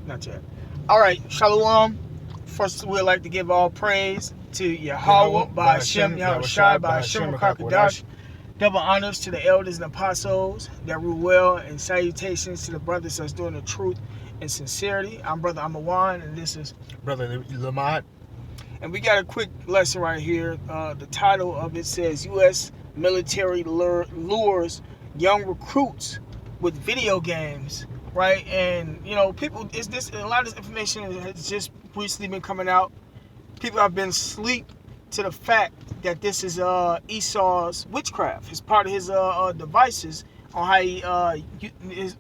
Not yet. All right, Shalom. First, we'd like to give all praise to Yahweh, Yahweh, by Hashem, Bahashem, Yahweh Yahushai, Shai, by Hashem, Bahashem, Rakakadash. Rakakwadash. Double honors to the elders and apostles that rule well, and salutations to the brothers that's doing the truth and sincerity. I'm Brother Amawan, and this is. Brother Lamont. And we got a quick lesson right here. The title of it says U.S. military lures young recruits with video games, right? And people, is this a lot of this information has just recently been coming out. People have been asleep to the fact that this is Esau's witchcraft. It's part of his devices on how he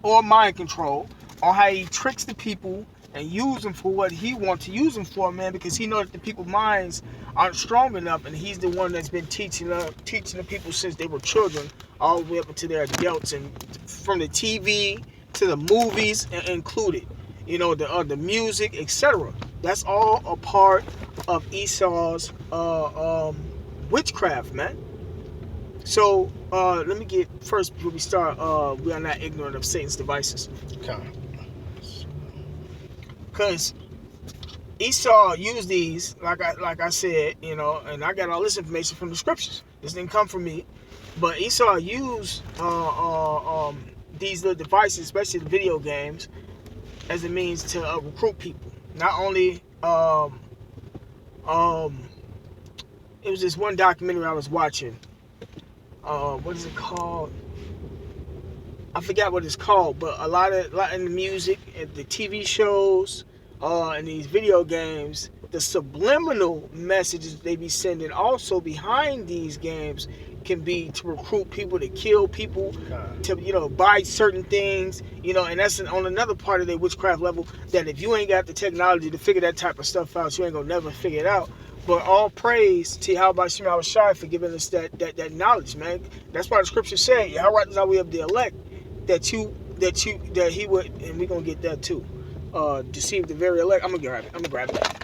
or mind control, on how he tricks the people and use them for what he wants to use them for, man, because he knows that the people's minds aren't strong enough, and he's the one that's been teaching the people since they were children, all the way up into their adults, and from the TV to the movies included, the music, etc. That's all a part of Esau's witchcraft, man. So let me get first before we start. We are not ignorant of Satan's devices. Okay. Because Esau used these, like I said, and I got all this information from the scriptures. This didn't come from me, but Esau used these little devices, especially the video games, as a means to recruit people. Not only, it was this one documentary I was watching. What is it called? I forgot what it's called, but a lot in the music, and the TV shows, and these video games, the subliminal messages they be sending also behind these games can be to recruit people, to kill people, to buy certain things, and that's on another part of their witchcraft level, that if you ain't got the technology to figure that type of stuff out, you ain't gonna never figure it out. But all praise to Yahweh Shai for giving us that knowledge, man. That's why the scriptures say, Yahweh is our way of the elect, that he would, and we're gonna get that too. Deceive the very elect. I'm gonna grab it.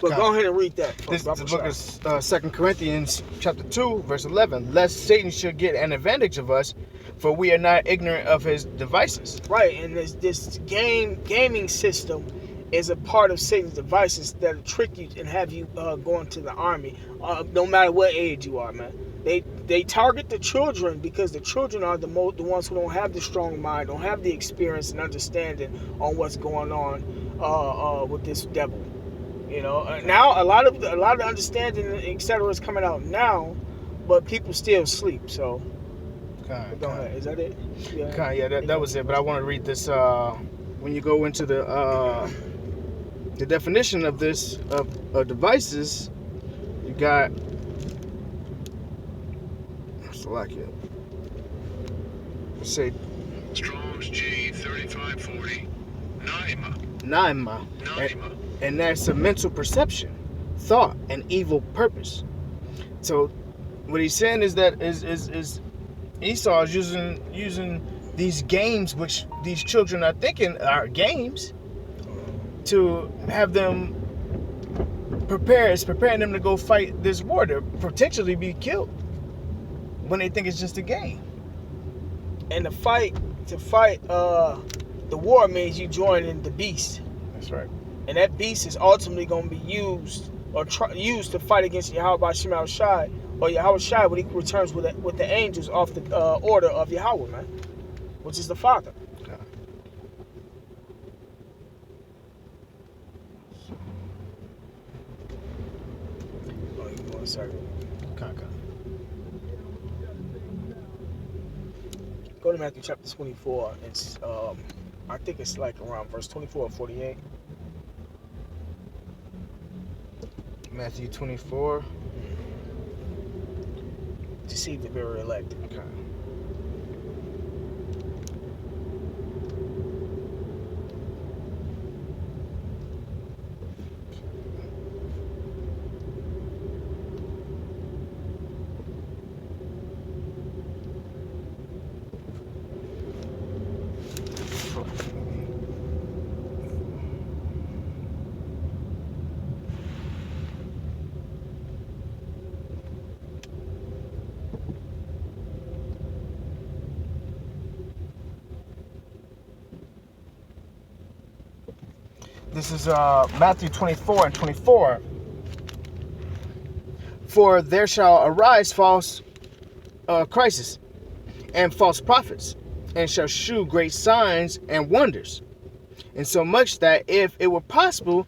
But go ahead and read that. This is the book of 2 Corinthians chapter 2, verse 11. Lest Satan should get an advantage of us, for we are not ignorant of his devices. Right, and this gaming system is a part of Satan's devices that'll trick you and have you go into the army, no matter what age you are, man. They target the children because the children are the ones who don't have the strong mind, don't have the experience and understanding on what's going on with this devil. Now a lot of the understanding, etc., is coming out now, but people still sleep. So go ahead. Is that it? Yeah, that was it. But I want to read this. When you go into the definition of this of devices, you got. Like it. Say Strong's G 3540 Naima. And that's a mental perception, thought, and evil purpose. So what he's saying is that is Esau is using these games, which these children are thinking are games, to have them preparing them to go fight this war, to potentially be killed, when they think it's just a game. And to fight the war means you join in the beast. That's right. And that beast is ultimately going to be used used to fight against Yahweh Shai, or Yahweh Shai when he returns with the angels off the order of Yahweh, man, which is the Father. Okay. Oh, give me 1 second. Okay. Go to Matthew chapter 24. It's I think it's like around verse 24 or 48. Matthew 24. Deceive the very elect. Okay. This is Matthew 24:24. For there shall arise false Christs and false prophets, and shall shew great signs and wonders, and so much that if it were possible,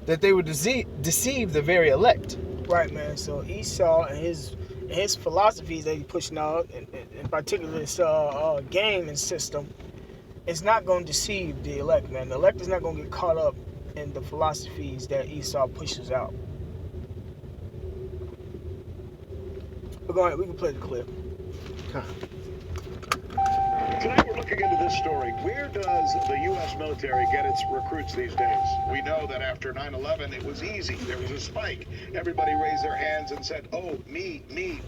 that they would deceive the very elect. Right, man. So Esau and his philosophies that he's pushing out, in particular this game and system, is not going to deceive the elect, man. The elect is not going to get caught up in the philosophies that Esau pushes out. But go ahead, we can play the clip. Tonight we're looking into this story. Where does the U.S. military get its recruits these days? We know that after 9/11, it was easy. There was a spike. Everybody raised their hands and said, oh, me,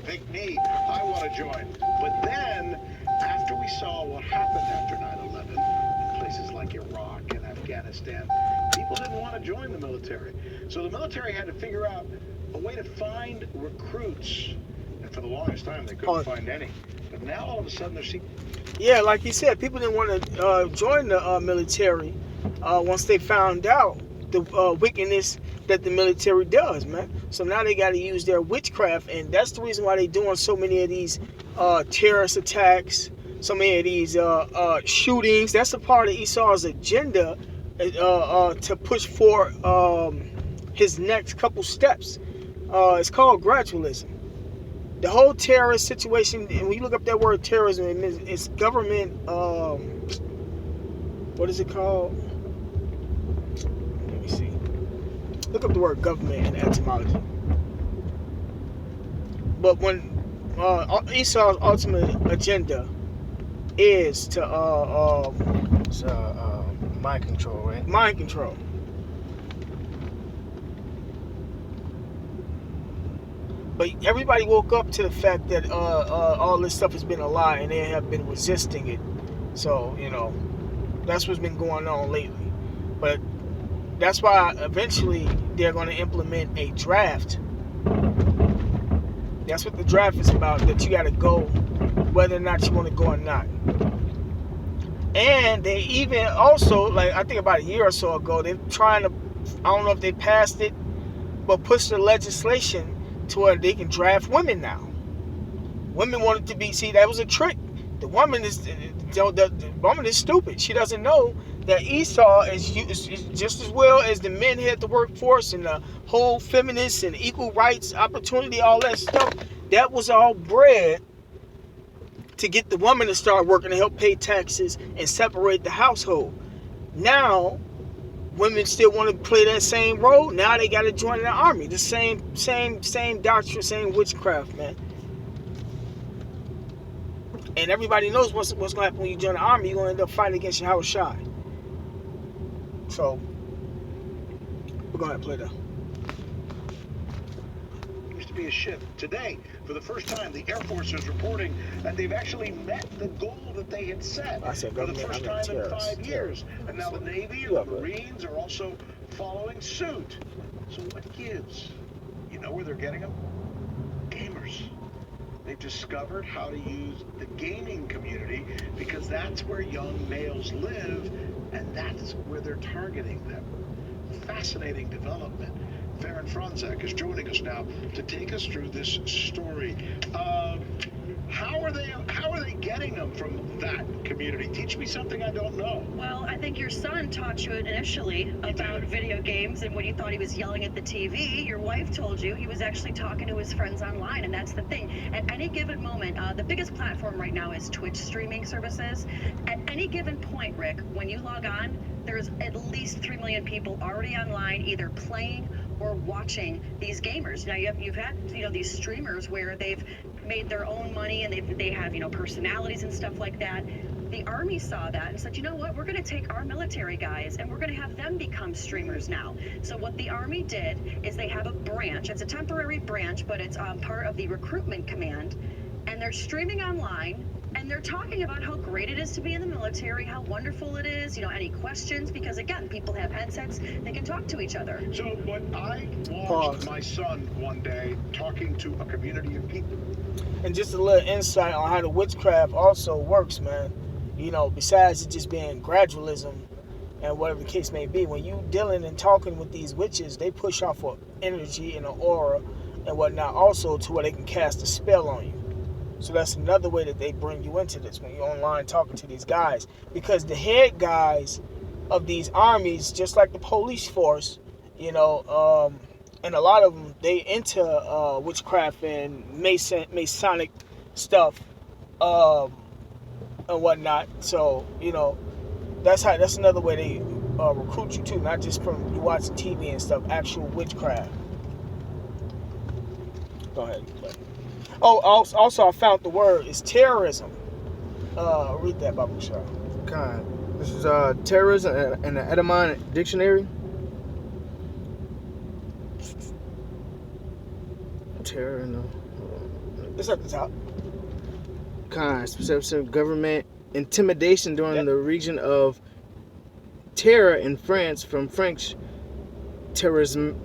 pick me. I want to join. But then, after we saw what happened after 9/11 in places like Iraq and Afghanistan, people didn't want to join the military. So the military had to figure out a way to find recruits. And for the longest time, they couldn't find any. But now, all of a sudden, they're Yeah, like you said, people didn't want to join the military once they found out the wickedness that the military does, man. So now they got to use their witchcraft, and that's the reason why they're doing so many of these terrorist attacks, so many of these shootings. That's a part of Esau's agenda to push for his next couple steps. It's called gradualism. The whole terrorist situation, and when you look up that word terrorism, it's government, what is it called? Let me see. Look up the word government in etymology. But when Esau's ultimate agenda is to mind control, right? Mind control. But everybody woke up to the fact that all this stuff has been a lie, and they have been resisting it. So, that's what's been going on lately. But that's why eventually they're going to implement a draft. That's what the draft is about, that you got to go whether or not you want to go or not. And they even also, like I think about a year or so ago, they're trying to, I don't know if they passed it, but push the legislation to where they can draft women now. Women wanted to be, see, that was a trick. The woman is stupid. She doesn't know that Esau is just as well as the men had the workforce and the whole feminist and equal rights, opportunity, all that stuff. That was all bred to get the woman to start working to help pay taxes and separate the household. Now, women still want to play that same role. Now they got to join the army. The same doctrine, same witchcraft, man. And everybody knows what's going to happen when you join the army. You're going to end up fighting against Yahweh Shai. So, we're going to play that. Used to be a ship. Today, for the first time, the Air Force is reporting that they've actually met the goal that they had set for the first time in 5 years. And now the Navy and the Marines are also following suit. So what gives? You know where they're getting them? Gamers. They've discovered how to use the gaming community because that's where young males live, and that's where they're targeting them. Fascinating development. Farron Franzak is joining us now to take us through this story. How are they getting them from that community? Teach me something I don't know. Well, I think your son taught you initially about video games, and when you thought he was yelling at the TV, your wife told you he was actually talking to his friends online, and that's the thing. At any given moment, the biggest platform right now is Twitch streaming services. At any given point, Rick, when you log on, there's at least 3 million people already online, either playing or watching these gamers. Now you've had these streamers where they've made their own money and they have personalities and stuff like that. The Army saw that and said, you know what, we're going to take our military guys and we're going to have them become streamers now. So what the Army did is they have a branch. It's a temporary branch, but it's part of the recruitment command, and they're streaming online. And they're talking about how great it is to be in the military, how wonderful it is, any questions, because again, people have headsets, they can talk to each other. So when I watched my son one day talking to a community of people. And just a little insight on how the witchcraft also works, man. Besides it just being gradualism, and whatever the case may be. When you dealing and talking with these witches, they push off an energy and an aura and whatnot, also to where they can cast a spell on you. So that's another way that they bring you into this when you're online talking to these guys, because the head guys of these armies, just like the police force, and a lot of them, they into witchcraft and Masonic stuff and whatnot. So that's another way they recruit you too, not just from you watching TV and stuff. Actual witchcraft. Go ahead. Oh, also I found the word is terrorism. Read that, Babu Shah. God, this is terrorism in the Edamon dictionary. Terror, no. It's at the top. Specific government intimidation during the region of terror in France, from French terrorisme,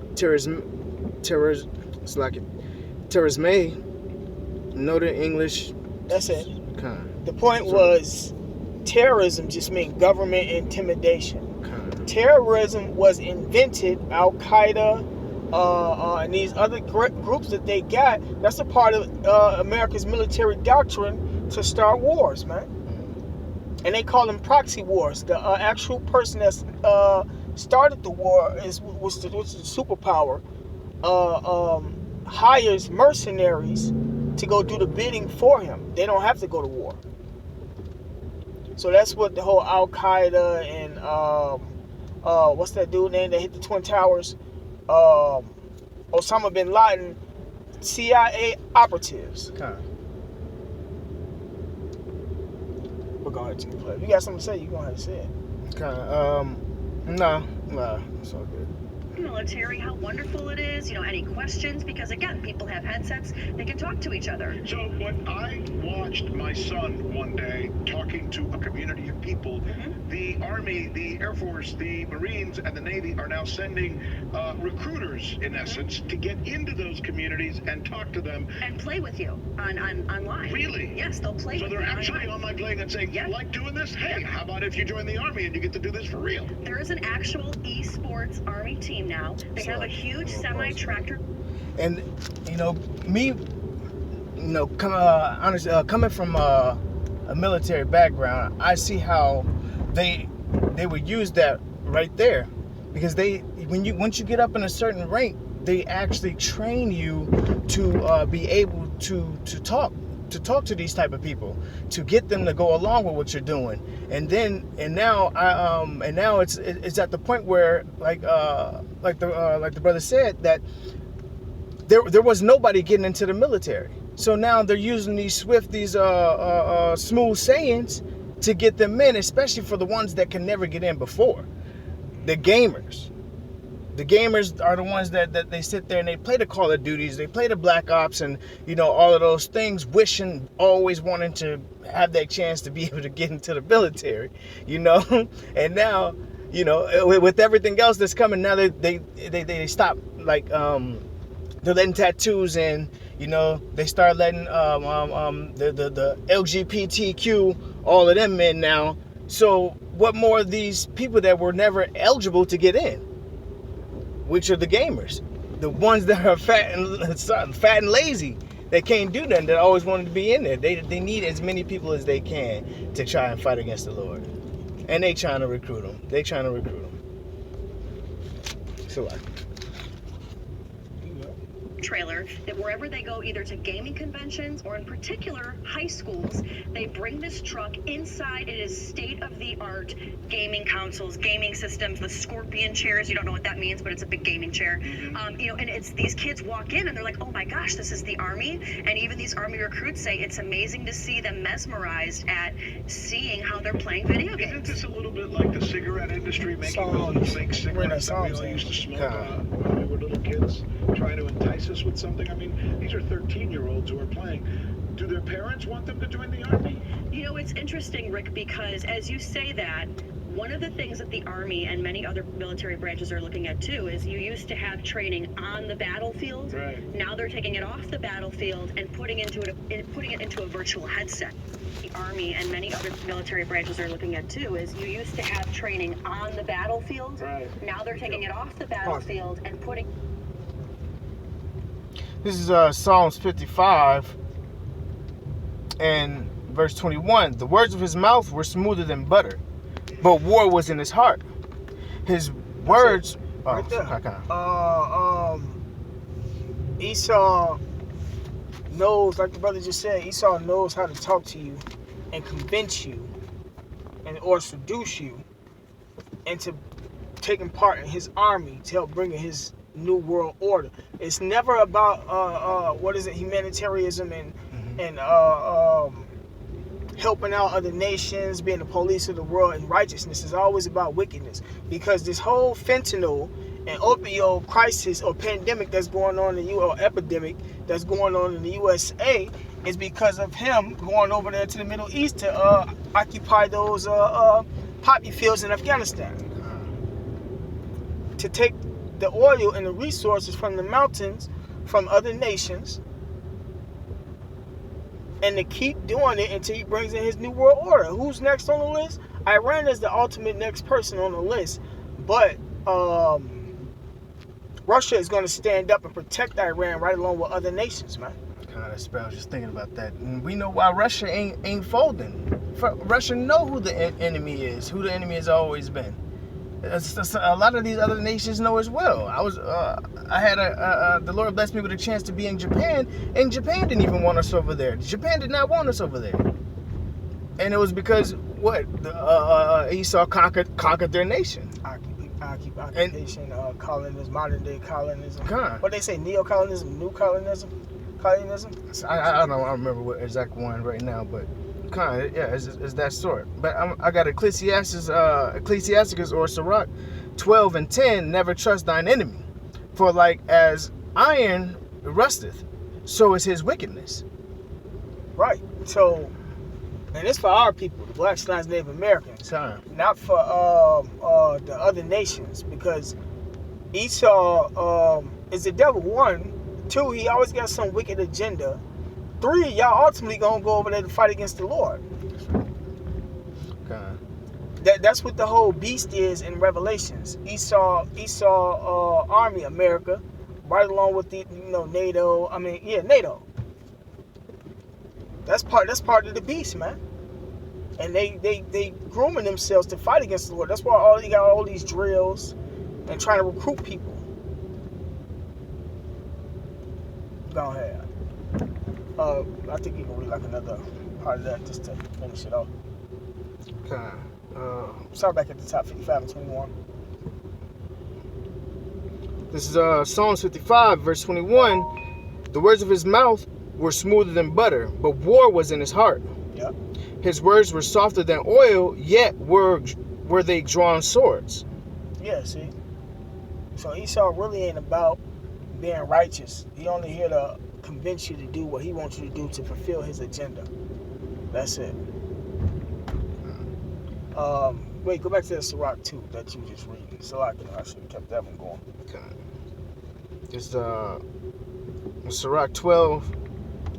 it's like terrorisme, noted English. That's it. The point was, terrorism just means government intimidation. Terrorism was invented, Al-Qaeda, and these other groups that they got. That's a part of America's military doctrine to start wars, man. And they call them proxy wars. The actual person that's started the war which is the superpower, hires mercenaries to go do the bidding for him. They don't have to go to war. So that's what the whole Al-Qaeda and what's that dude name that hit the Twin Towers? Osama bin Laden, CIA operatives. But go ahead, if you got something to say, you go ahead and say it. Nah, it's all good. Military, how wonderful it is, any questions, because again, people have headsets, they can talk to each other. So when I watched my son one day talking to a community of people, the Army, the Air Force, the Marines, and the Navy are now sending recruiters, in essence, to get into those communities and talk to them. And play with you online. Really? Yes, they'll play with you. So they're actually online playing and saying, you like doing this? Hey, how about if you join the Army and you get to do this for real? There is an actual esports Army team now. They have a huge semi-tractor. And me, coming from a military background, I see how they would use that right there, because once you get up in a certain rank, they actually train you to be able to talk to these type of people, to get them to go along with what you're doing. And now it's at the point where like the brother said, that there was nobody getting into the military. So now they're using these smooth sayings to get them in, especially for the ones that can never get in before. The gamers. The gamers are the ones that they sit there and they play the Call of Duties, they play the Black Ops, and all of those things, always wanting to have that chance to be able to get into the military, And now, with everything else that's coming, now they stop, like they're letting tattoos in, they start letting the LGBTQ, all of them in now. So what more of these people that were never eligible to get in? Which are the gamers, the ones that are fat and lazy, that can't do nothing, that always wanted to be in there. They need as many people as they can to try and fight against the Lord, and they trying to recruit them. So trailer that wherever they go, either to gaming conventions or in particular high schools, they bring this truck inside. It is state-of-the-art gaming consoles, gaming systems, the scorpion chairs. You don't know what that means, but it's a big gaming chair. And it's these kids walk in and they're like, oh my gosh, this is the Army. And even these Army recruits say it's amazing to see them mesmerized at seeing how they're playing video games. Isn't this a little bit like the cigarette industry making those little fake cigarettes that we all used to smoke when we were little kids, trying to entice us with something? I mean, these are 13-year-olds who are playing. Do their parents want them to join the Army? It's interesting, Rick, because as you say that, One of the things that the Army and many other military branches are looking at too is you used to have training on the battlefield. Right. Now they're taking it off the battlefield and putting it into a virtual headset. The Army and many other military branches are looking at too is you used to have training on the battlefield. Right. Now they're taking it off the battlefield and putting. This is Psalms 55 and verse 21. The words of his mouth were smoother than butter, but war was in his heart. His words. Right there. Esau knows, like the brother just said, Esau knows how to talk to you and convince you or seduce you into taking part in his army to help bring in his new world order. It's never about humanitarianism and helping out other nations, being the police of the world, and righteousness. Is always about wickedness, because this whole fentanyl and opioid crisis or pandemic that's going on in or epidemic that's going on in the USA is because of him going over there to the Middle East to occupy those poppy fields in Afghanistan, to take the oil and the resources from the mountains from other nations, and to keep doing it until he brings in his new world order. Who's next on the list? Iran is the ultimate next person on the list, but Russia is going to stand up and protect Iran right along with other nations, man. God, I was just thinking about that. And we know why Russia ain't folding. Russia know who the enemy is, who the enemy has always been. A lot of these other nations know as well. I had the Lord blessed me with a chance to be in Japan, and Japan didn't even want us over there. Japan did not want us over there, and it was because Esau conquered their nation. Occupation, colonialism, modern day colonialism. God. What they say, neo-colonialism, new colonialism. I don't remember what exact one right now, but kind of, yeah, it's that sort. But I got Ecclesiastes or Sirach 12 and 10. Never trust thine enemy, for like as iron rusteth, so is his wickedness. Right. So, and it's for our people, the Blacks, Native Americans, not for the other nations, because Esau is the devil. 1, 2, he always got some wicked agenda. 3, y'all ultimately gonna go over there to fight against the Lord. God. That's what the whole beast is in Revelations. Esau Army, America, right along with the NATO. NATO. That's part of the beast, man. And they grooming themselves to fight against the Lord. That's why you got all these drills and trying to recruit people. Go ahead. I think you can read like another part of that just to finish it off. Okay. Start back at the top, 55 and 21. This is Psalms 55, verse 21. The words of his mouth were smoother than butter, but war was in his heart. Yeah. His words were softer than oil, yet were they drawn swords. Yeah, see? So Esau really ain't about being righteous. He only here to convince you to do what he wants you to do to fulfill his agenda. That's it. Wait, go back to the Sirach 2 that you just reading. Sirach, I should have kept that one going. Okay. It's Sirach 12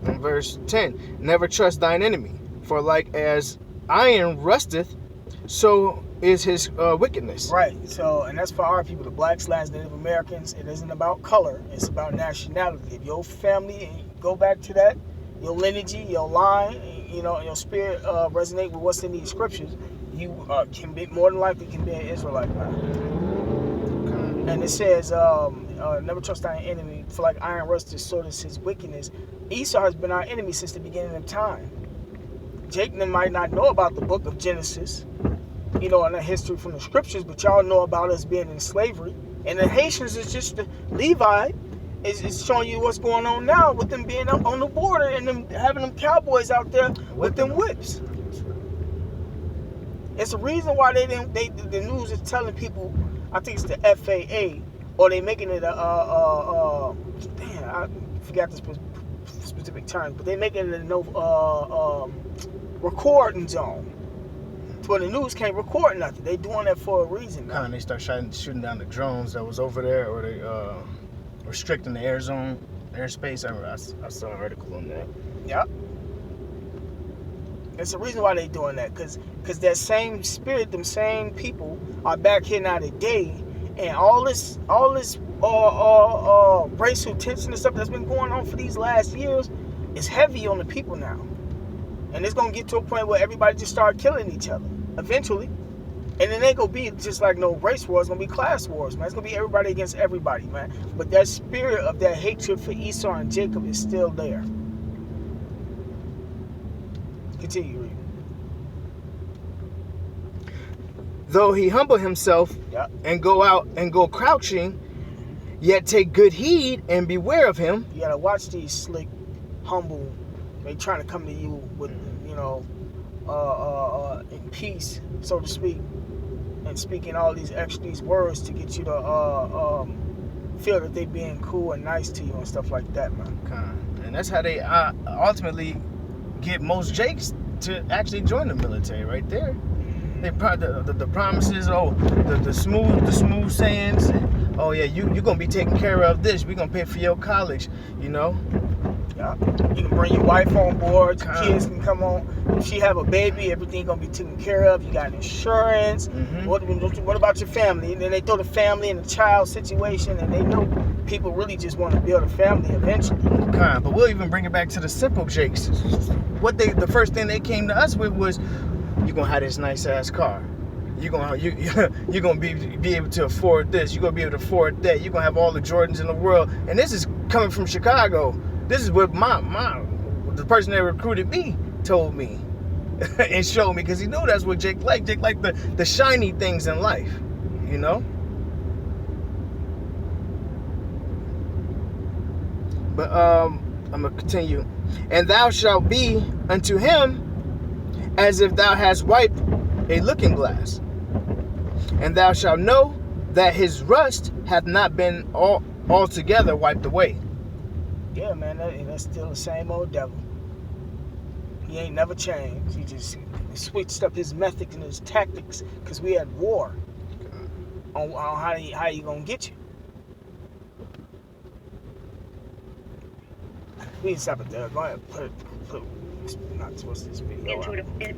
and verse 10. Never trust thine enemy, for like as iron rusteth, so is his wickedness. Right. So, and that's for our people, the Blacks, Native Americans. It isn't about color. It's about nationality. If your family, go back to that, your lineage, your line, and your spirit resonate with what's in these scriptures, you can be more than likely can be an Israelite. Okay. And it says, never trust thine enemy, for like iron rusteth, so is his wickedness. Esau has been our enemy since the beginning of time. Jacob might not know about the book of Genesis, and the history from the scriptures, but y'all know about us being in slavery. And the Haitians is just the Levi is showing you what's going on now with them being up on the border and them having them cowboys out there with them whips. It's a reason why the news is telling people, I think it's the FAA, or they making it I forgot the specific term, but they making it a no recording zone where the news can't record nothing. They doing that for a reason. Kind of, they start shooting down the drones that was over there, or they restricting the airspace. I saw an article on that. Yep. There's a reason why they doing that, cause that same spirit, them same people are back here now today, and all this racial tension and stuff that's been going on for these last years is heavy on the people now, and it's gonna get to a point where everybody just start killing each other eventually, and it ain't gonna be just like no race war. It's gonna be class wars, man. It's gonna be everybody against everybody, man. But that spirit of that hatred for Esau and Jacob is still there. Continue reading. Though he humble himself and go out and go crouching, yet take good heed and beware of him. You gotta watch these slick, humble. They trying to come to you with, in peace, so to speak, and speaking all these words to get you to feel that they being cool and nice to you and stuff like that, man. And that's how they ultimately get most Jakes to actually join the military, right there. They the promises, the smooth sayings, oh yeah, you're gonna be taken care of this, we're gonna pay for your college, Yeah. You can bring your wife on board, your kids can come on. If she have a baby, everything gonna be taken care of. You got insurance. Mm-hmm. What about your family? And then they throw the family and the child situation, and they know people really just want to build a family eventually. But we'll even bring it back to the simple Jakes. The first thing they came to us with was, you're gonna have this nice ass car. You're gonna be able to afford this. You're gonna be able to afford that. You're gonna have all the Jordans in the world. And this is coming from Chicago. This is what the person that recruited me told me and showed me, because he knew that's what Jake liked. Jake liked the shiny things in life, But I'm gonna continue. And thou shalt be unto him as if thou hast wiped a looking glass, and thou shalt know that his rust hath not been altogether wiped away. Yeah, man, that's still the same old devil. He ain't never changed. He just switched up his methods and his tactics because we had war on how he gonna get you. We can stop it there. Go ahead,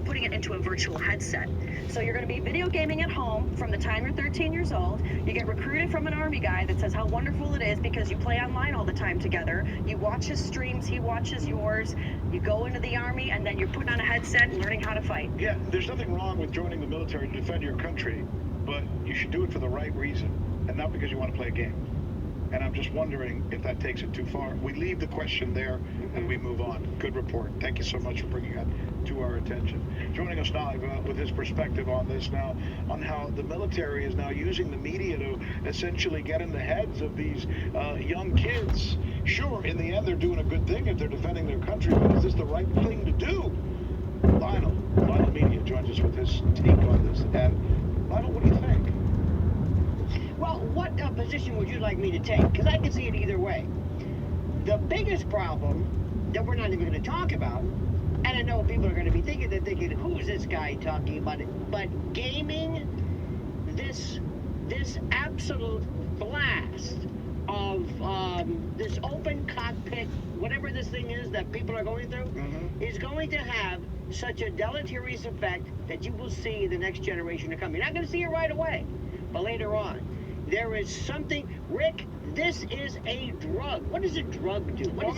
putting it into a virtual headset. So you're going to be video gaming at home from the time you're 13 years old. You get recruited from an Army guy that says how wonderful it is because you play online all the time together. You watch his streams, he watches yours. You go into the Army, and then you're putting on a headset and learning how to fight. Yeah, there's nothing wrong with joining the military to defend your country, but you should do it for the right reason and not because you want to play a game. And I'm just wondering if that takes it too far. We leave the question there and we move on. Good report. Thank you so much for bringing that to our attention. Joining us now with his perspective on this now, on how the military is now using the media to essentially get in the heads of these young kids. Sure, in the end, they're doing a good thing if they're defending their country, but is this the right thing to do? Lionel Media joins us with his take on this. And Lionel, what do you think? Well, what position would you like me to take? Because I can see it either way. The biggest problem that we're not even going to talk about, and I know people are going to be thinking, who's this guy talking about it? But gaming, this absolute blast of this open cockpit, whatever this thing is that people are going through, is going to have such a deleterious effect that you will see the next generation to come. You're not going to see it right away, but later on. There is something, Rick, this is a drug. What does a drug do? I'm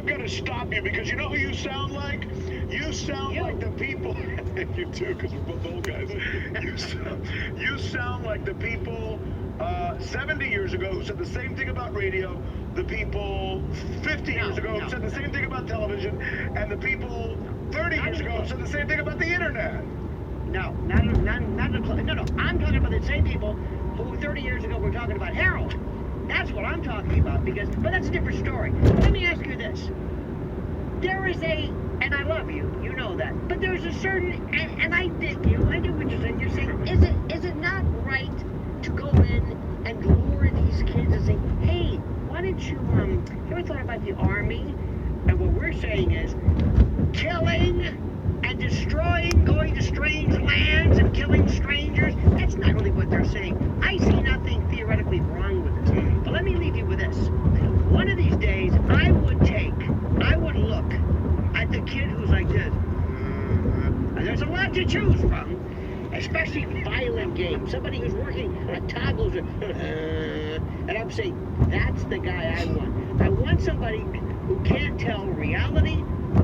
going to stop you because you know who you sound like? You sound like the people, you too, because we're both old guys. You sound like the people 70 years ago who said the same thing about radio, the people 50 years ago who said the same thing about television, and the people 30 years ago who said the same thing about the internet. No, not I'm talking about the same people who 30 years ago were talking about heroin. That's what I'm talking about, but that's a different story. Let me ask you this. There is and I love you, you know that, but there's a certain, and I dig you, I do what you're saying. You're saying, is it not right to go in and lure these kids and say, hey, why don't you, have you ever thought about the Army? And what we're saying is, killing and destroying, going to strange lands and killing strangers. That's not really what they're saying. I see nothing theoretically wrong with this. But let me leave you with this. One of these days, I would look at the kid who's like this. And there's a lot to choose from, especially violent games. Somebody who's working on toggles, and I'm saying, that's the guy I want. I want somebody who can't tell reality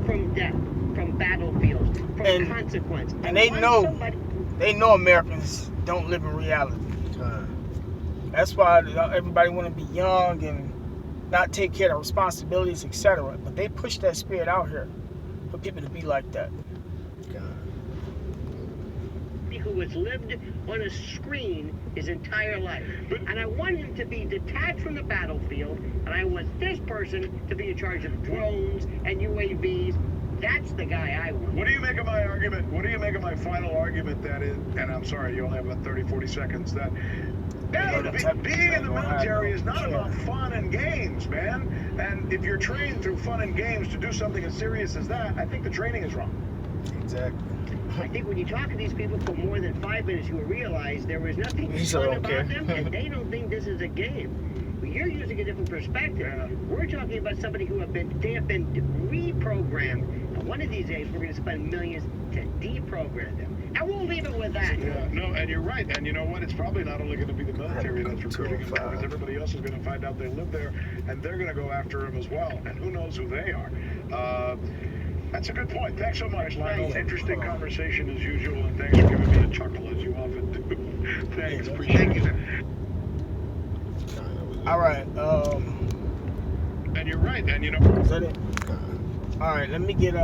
from death, from battlefields, from consequence. And they know Americans don't live in reality. That's why everybody want to be young and not take care of responsibilities, etc. But they push that spirit out here for people to be like that. Who has lived on a screen his entire life. And I want him to be detached from the battlefield, and I want this person to be in charge of drones and UAVs. That's the guy I want. What do you make of my argument? What do you make of my final argument that is, and I'm sorry, you only have about 30, 40 seconds, that being in the military is not about fun and games, man. And if you're trained through fun and games to do something as serious as that, I think the training is wrong. Exactly. I think when you talk to these people for more than 5 minutes, you will realize there was nothing fun about them, and they don't think this is a game. Well, you're using a different perspective. Yeah. We're talking about somebody who have been reprogrammed. And one of these days, we're going to spend millions to deprogram them. And we'll leave it with that. Yeah, no, and you're right. And you know what? It's probably not only going to be the military that's recruiting them, because everybody else is going to find out they live there, and they're going to go after them as well. And who knows who they are. That's a good point. Thanks so much, Lionel. Interesting conversation as usual, and thanks for giving me a chuckle as you often do. Thanks, appreciate it. All right. And you're right, and you know. Is that it? All right. Let me get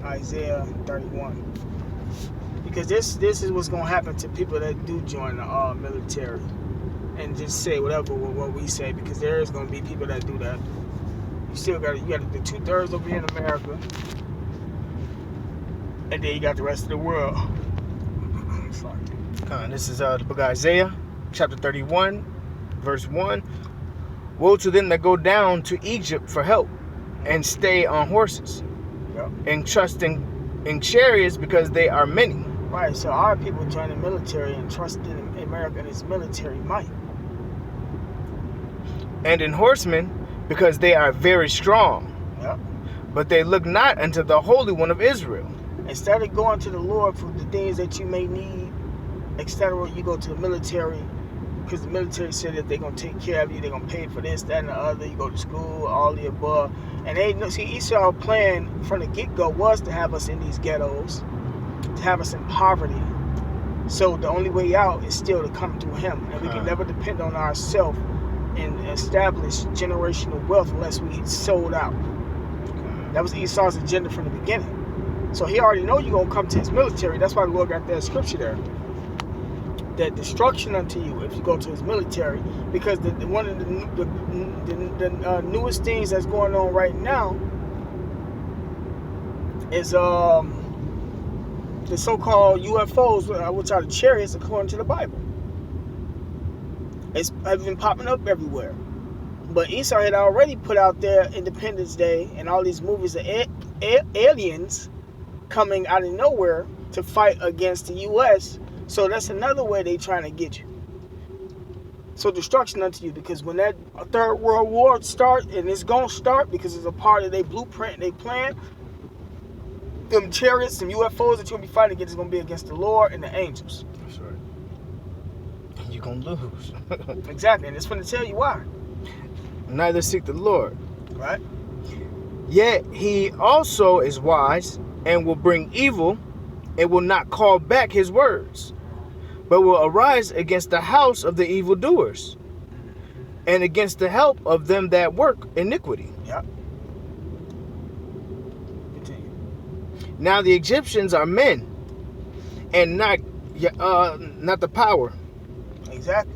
Isaiah 31, because this is what's gonna happen to people that do join the military and just say whatever what we say, because there is gonna be people that do that. You got to do 2/3 over here in America, and then you got the rest of the world. Sorry. This is the book of Isaiah, chapter 31, verse 1. Woe to them that go down to Egypt for help, and stay on horses, and trust in chariots, because they are many. Right. So our people join the military and trust in America and its military might. And in horsemen, because they are very strong. Yep. But they look not unto the Holy One of Israel. Instead of going to the Lord for the things that you may need, etc., you go to the military, because the military said that they're going to take care of you, they're going to pay for this, that, and the other. You go to school, all the above. And Esau's plan from the get-go was to have us in these ghettos, to have us in poverty. So the only way out is still to come through him. And we can never depend on ourselves and establish generational wealth unless we sold out. That was Esau's agenda from the beginning. So he already know you're going to come to his military. That's why the Lord got that scripture there. That destruction unto you if you go to his military. Because one of the newest things that's going on right now is the so-called UFOs, which are the chariots according to the Bible. It's been popping up everywhere. But Esau had already put out there Independence Day and all these movies of aliens coming out of nowhere to fight against the U.S. So that's another way they trying to get you. So destruction unto you, because when that Third World War starts, and it's going to start because it's a part of their blueprint and their plan, them chariots, them UFOs that you're going to be fighting against is going to be against the Lord and the angels. That's right. And you're going to lose. Exactly, and it's going to tell you why. Neither seek the Lord. Right? Yet he also is wise and will bring evil and will not call back his words, but will arise against the house of the evildoers and against the help of them that work iniquity. Yep. Continue. Now the Egyptians are men and not the power. Exactly.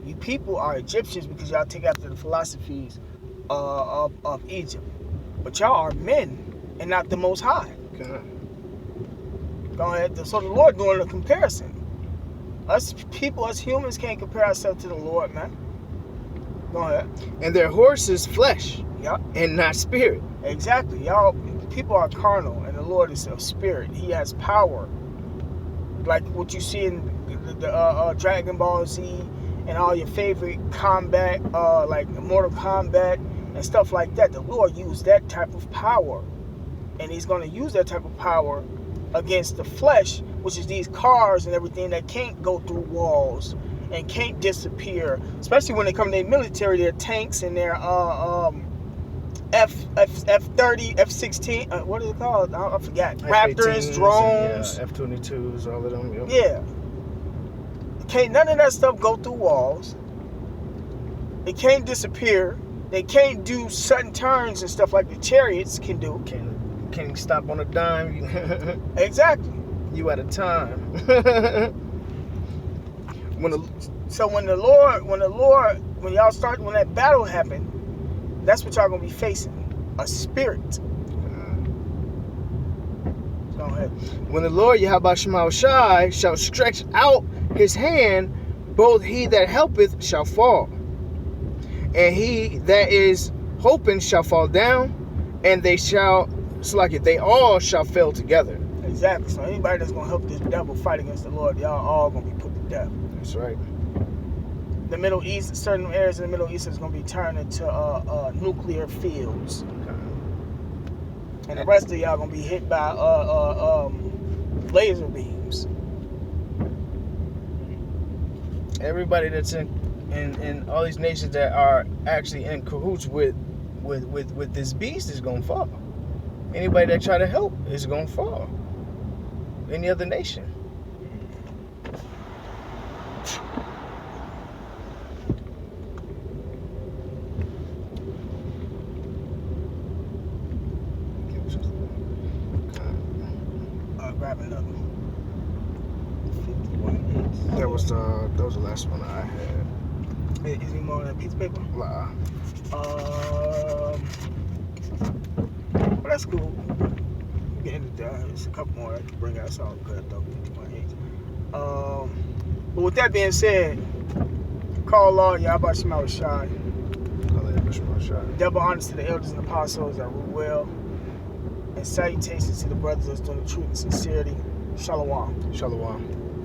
You people are Egyptians because y'all take after the philosophies of Egypt. But y'all are men and not the Most High. Okay. Go ahead. So the Lord doing a comparison. Us people, us humans can't compare ourselves to the Lord, man. Go ahead. And their horse is flesh, Yep. and not spirit. Exactly. Y'all people are carnal, and the Lord is a spirit. He has power. Like what you see in the Dragon Ball Z and all your favorite combat, like Mortal Kombat and stuff like that. The Lord used that type of power. And he's going to use that type of power against the flesh, which is these cars and everything that can't go through walls and can't disappear. Especially when they come to their military, their tanks and their F-30, F-16, what is it called? I forgot. Raptors, drones. And, F-22s, all of them. Yep. Yeah. Can't none of that stuff go through walls. It can't disappear. They can't do sudden turns and stuff like the chariots can do. Can't stop on a dime. Exactly. You at a time. When that battle happened, that's what y'all gonna be facing. A spirit. Go ahead. When the Lord Yahweh Shai shall stretch out his hand, both he that helpeth shall fall, and he that is hoping shall fall down, and they all shall fail together. Exactly. So anybody that's gonna help this devil fight against the Lord, y'all all gonna be put to death. That's right. The Middle East, certain areas in the Middle East is gonna be turned into nuclear fields, and the rest of y'all gonna be hit by laser beams. Everybody that's in all these nations that are actually in cahoots with this beast is gonna fall. Anybody that try to help is gonna fall. Any other nation. Grab another. That was the last one I had. Is any more on that piece of paper? Nah. Well, that's cool. We're getting it done. There's a couple more I can bring out. It's all good though. 51 but with that being said, call Lord Yahweh Shai. Double honors to the elders and apostles that rule well. And salutations to the brothers that's doing the truth and sincerity. Shalom. Shalom.